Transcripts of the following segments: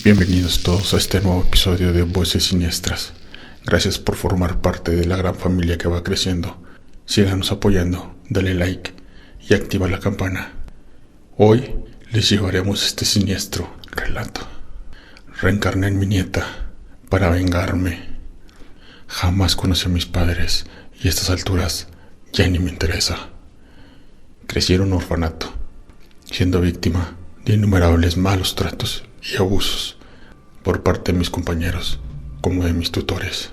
Bienvenidos todos a este nuevo episodio de Voces Siniestras. Gracias por formar parte de la gran familia que va creciendo. Síganos apoyando, dale like y activa la campana. Hoy les llevaremos este siniestro relato. Reencarné en mi nieta para vengarme. Jamás conocí a mis padres y a estas alturas ya ni me interesa. Crecí en un orfanato, siendo víctima de innumerables malos tratos y abusos por parte de mis compañeros como de mis tutores.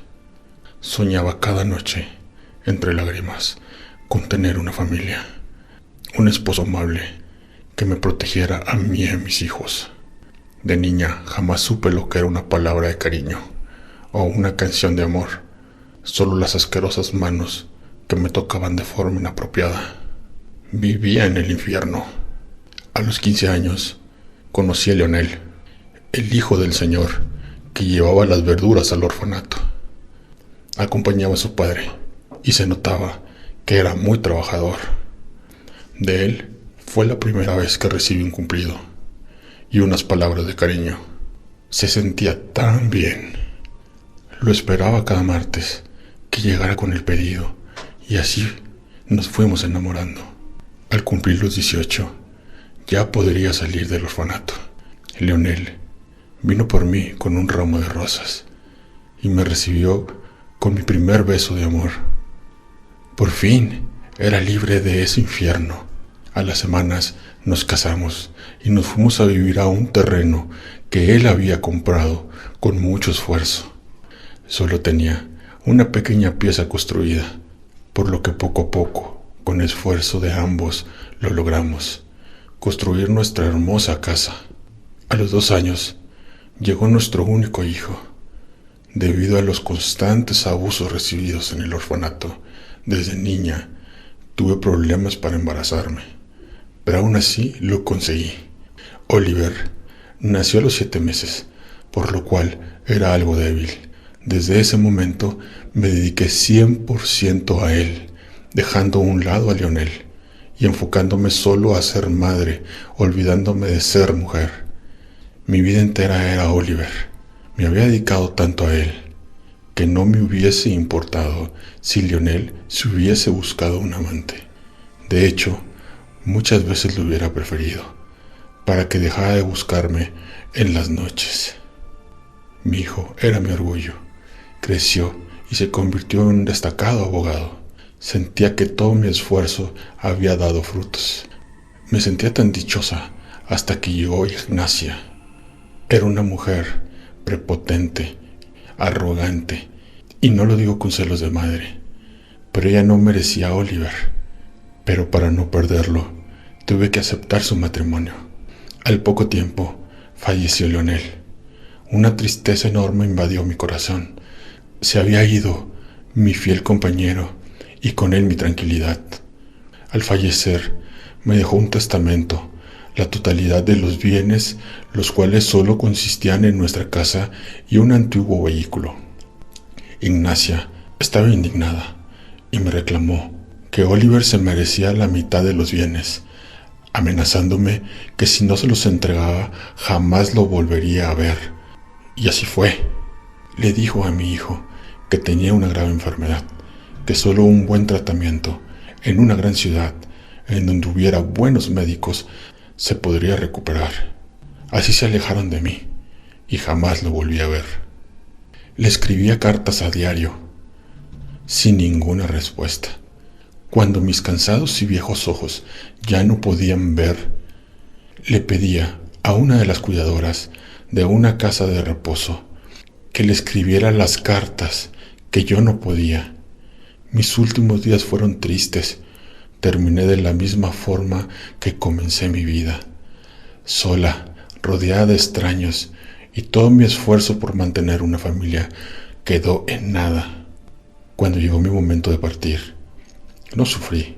Soñaba cada noche, entre lágrimas, con tener una familia, un esposo amable que me protegiera a mí y a mis hijos. De niña jamás supe lo que era una palabra de cariño o una canción de amor, solo las asquerosas manos que me tocaban de forma inapropiada. Vivía en el infierno. A los 15 años conocí a Leonel, el hijo del señor que llevaba las verduras al orfanato. Acompañaba a su padre y se notaba que era muy trabajador. De él fue la primera vez que recibí un cumplido y unas palabras de cariño. Se sentía tan bien. Lo esperaba cada martes que llegara con el pedido y así nos fuimos enamorando. Al cumplir los 18 ya podría salir del orfanato. Leonel vino por mí con un ramo de rosas y me recibió con mi primer beso de amor. Por fin era libre de ese infierno. A las semanas nos casamos y nos fuimos a vivir a un terreno que él había comprado con mucho esfuerzo. Solo tenía una pequeña pieza construida, por lo que poco a poco, con esfuerzo de ambos, lo logramos construir nuestra hermosa casa. A los 2 años llegó nuestro único hijo. Debido a los constantes abusos recibidos en el orfanato, desde niña tuve problemas para embarazarme, pero aún así lo conseguí. Oliver nació a los 7 meses, por lo cual era algo débil. Desde ese momento me dediqué 100% a él, dejando a un lado a Leonel y enfocándome solo a ser madre, olvidándome de ser mujer. Mi vida entera era Oliver. Me había dedicado tanto a él que no me hubiese importado si Leonel se hubiese buscado un amante. De hecho, muchas veces lo hubiera preferido, para que dejara de buscarme en las noches. Mi hijo era mi orgullo. Creció y se convirtió en un destacado abogado. Sentía que todo mi esfuerzo había dado frutos. Me sentía tan dichosa hasta que llegó Ignacia. Era una mujer prepotente, arrogante, y no lo digo con celos de madre, pero ella no merecía a Oliver. Pero para no perderlo, tuve que aceptar su matrimonio. Al poco tiempo, falleció Leonel. Una tristeza enorme invadió mi corazón. Se había ido mi fiel compañero y con él mi tranquilidad. Al fallecer, me dejó un testamento, la totalidad de los bienes, los cuales solo consistían en nuestra casa y un antiguo vehículo. Ignacia estaba indignada y me reclamó que Oliver se merecía la mitad de los bienes, amenazándome que si no se los entregaba jamás lo volvería a ver. Y así fue. Le dijo a mi hijo que tenía una grave enfermedad, que solo un buen tratamiento en una gran ciudad, en donde hubiera buenos médicos, se podría recuperar. Así se alejaron de mí y jamás lo volví a ver. Le escribía cartas a diario, sin ninguna respuesta. Cuando mis cansados y viejos ojos ya no podían ver, le pedía a una de las cuidadoras de una casa de reposo que le escribiera las cartas que yo no podía. Mis últimos días fueron tristes. Terminé de la misma forma que comencé mi vida, sola, rodeada de extraños, y todo mi esfuerzo por mantener una familia quedó en nada. Cuando llegó mi momento de partir, no sufrí.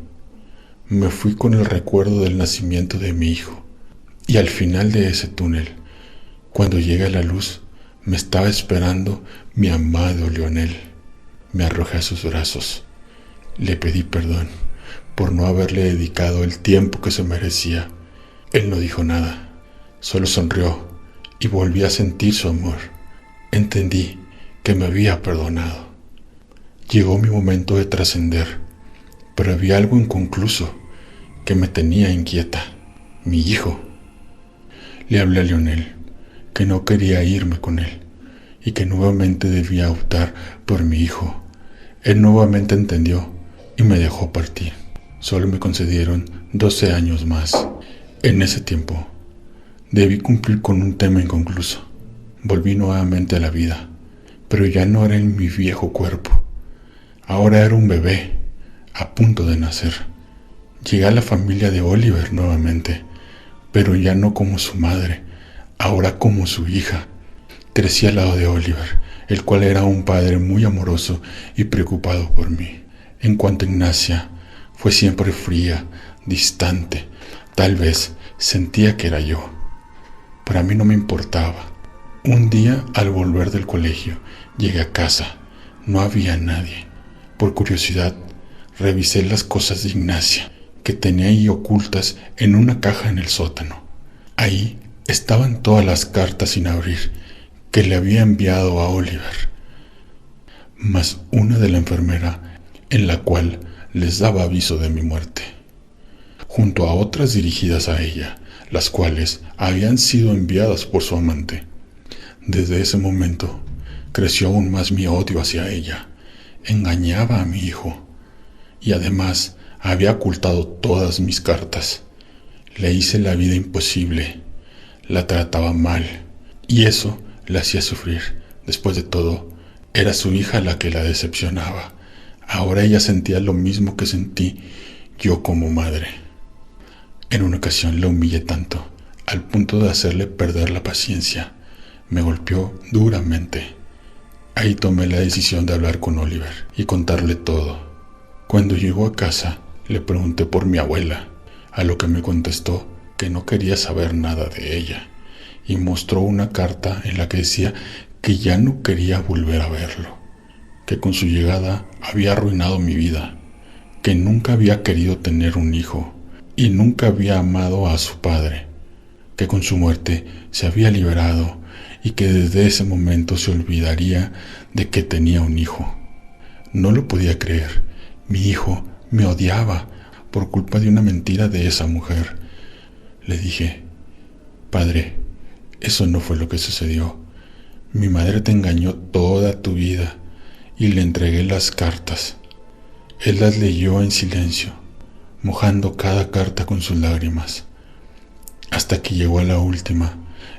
Me fui con el recuerdo del nacimiento de mi hijo, y al final de ese túnel, cuando llegué a la luz, me estaba esperando mi amado Leonel. Me arrojé a sus brazos. Le pedí perdón por no haberle dedicado el tiempo que se merecía. Él no dijo nada, solo sonrió y volví a sentir su amor. Entendí que me había perdonado. Llegó mi momento de trascender, pero había algo inconcluso que me tenía inquieta. Mi hijo. Le hablé a Leonel, que no quería irme con él y que nuevamente debía optar por mi hijo. Él nuevamente entendió y me dejó partir. Solo me concedieron 12 años más. En ese tiempo, debí cumplir con un tema inconcluso. Volví nuevamente a la vida, pero ya no era en mi viejo cuerpo. Ahora era un bebé, a punto de nacer. Llegué a la familia de Oliver nuevamente, pero ya no como su madre, ahora como su hija. Crecí al lado de Oliver, el cual era un padre muy amoroso y preocupado por mí. En cuanto a Ignacia, fue siempre fría, distante. Tal vez sentía que era yo, pero a mí no me importaba. Un día, al volver del colegio, llegué a casa. No había nadie. Por curiosidad, revisé las cosas de Ignacia, que tenía ahí ocultas en una caja en el sótano. Ahí estaban todas las cartas sin abrir que le había enviado a Oliver, más una de la enfermera en la cual les daba aviso de mi muerte, junto a otras dirigidas a ella, las cuales habían sido enviadas por su amante. Desde ese momento creció aún más mi odio hacia ella. Engañaba a mi hijo y además había ocultado todas mis cartas. Le hice la vida imposible, la trataba mal y eso la hacía sufrir. Después de todo, era su hija la que la decepcionaba. Ahora ella sentía lo mismo que sentí yo como madre. En una ocasión la humillé tanto, al punto de hacerle perder la paciencia. Me golpeó duramente. Ahí tomé la decisión de hablar con Oliver y contarle todo. Cuando llegó a casa, le pregunté por mi abuela, a lo que me contestó que no quería saber nada de ella, y mostró una carta en la que decía que ya no quería volver a verlo, que con su llegada había arruinado mi vida, que nunca había querido tener un hijo y nunca había amado a su padre, que con su muerte se había liberado y que desde ese momento se olvidaría de que tenía un hijo. No lo podía creer. Mi hijo me odiaba por culpa de una mentira de esa mujer. Le dije: padre, eso no fue lo que sucedió. Mi madre te engañó toda tu vida. Y le entregué las cartas. Él las leyó en silencio, mojando cada carta con sus lágrimas, hasta que llegó a la última,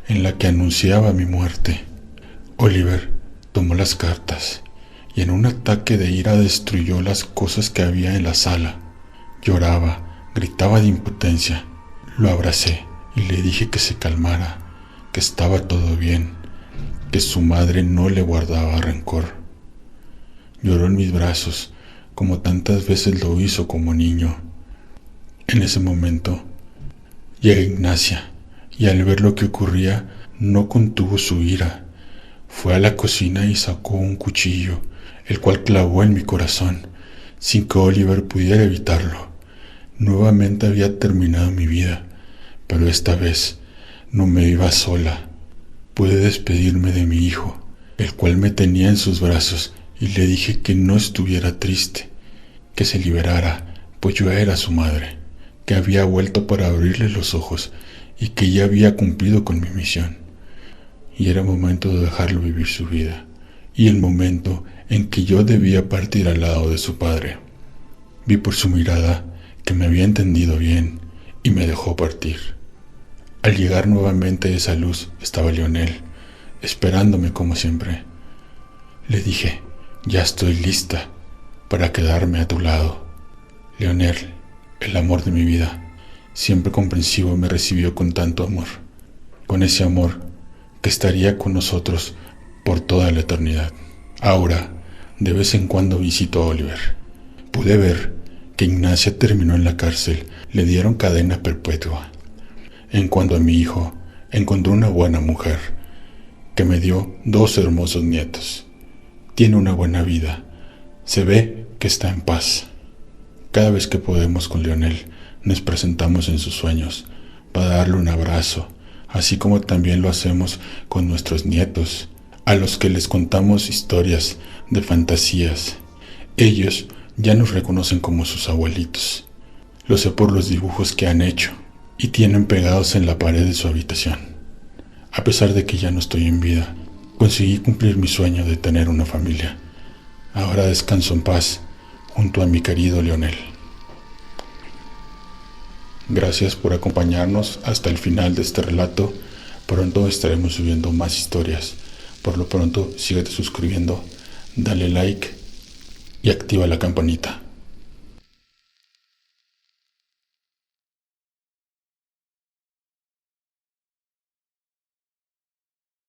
en la que anunciaba mi muerte. Oliver tomó las cartas y en un ataque de ira destruyó las cosas que había en la sala. Lloraba, gritaba de impotencia. Lo abracé y le dije que se calmara, que estaba todo bien, que su madre no le guardaba rencor. Lloró en mis brazos, como tantas veces lo hizo como niño. En ese momento, llega Ignacia, y al ver lo que ocurría, no contuvo su ira. Fue a la cocina y sacó un cuchillo, el cual clavó en mi corazón, sin que Oliver pudiera evitarlo. Nuevamente había terminado mi vida, pero esta vez no me iba sola. Pude despedirme de mi hijo, el cual me tenía en sus brazos, y le dije que no estuviera triste, que se liberara, pues yo era su madre, que había vuelto para abrirle los ojos y que ya había cumplido con mi misión. Y era momento de dejarlo vivir su vida, y el momento en que yo debía partir al lado de su padre. Vi por su mirada que me había entendido bien y me dejó partir. Al llegar nuevamente a esa luz estaba Leonel, esperándome como siempre. Le dije: ya estoy lista para quedarme a tu lado. Leonel, el amor de mi vida, siempre comprensivo, me recibió con tanto amor, con ese amor que estaría con nosotros por toda la eternidad. Ahora, de vez en cuando visito a Oliver. Pude ver que Ignacia terminó en la cárcel, le dieron cadena perpetua. En cuanto a mi hijo, encontró una buena mujer, que me dio 2 hermosos nietos. Tiene una buena vida. Se ve que está en paz. Cada vez que podemos con Leonel, nos presentamos en sus sueños para darle un abrazo, así como también lo hacemos con nuestros nietos, a los que les contamos historias de fantasías. Ellos ya nos reconocen como sus abuelitos. Lo sé por los dibujos que han hecho y tienen pegados en la pared de su habitación. A pesar de que ya no estoy en vida, conseguí cumplir mi sueño de tener una familia. Ahora descanso en paz junto a mi querido Leonel. Gracias por acompañarnos hasta el final de este relato. Pronto estaremos subiendo más historias. Por lo pronto, síguete suscribiendo, dale like y activa la campanita.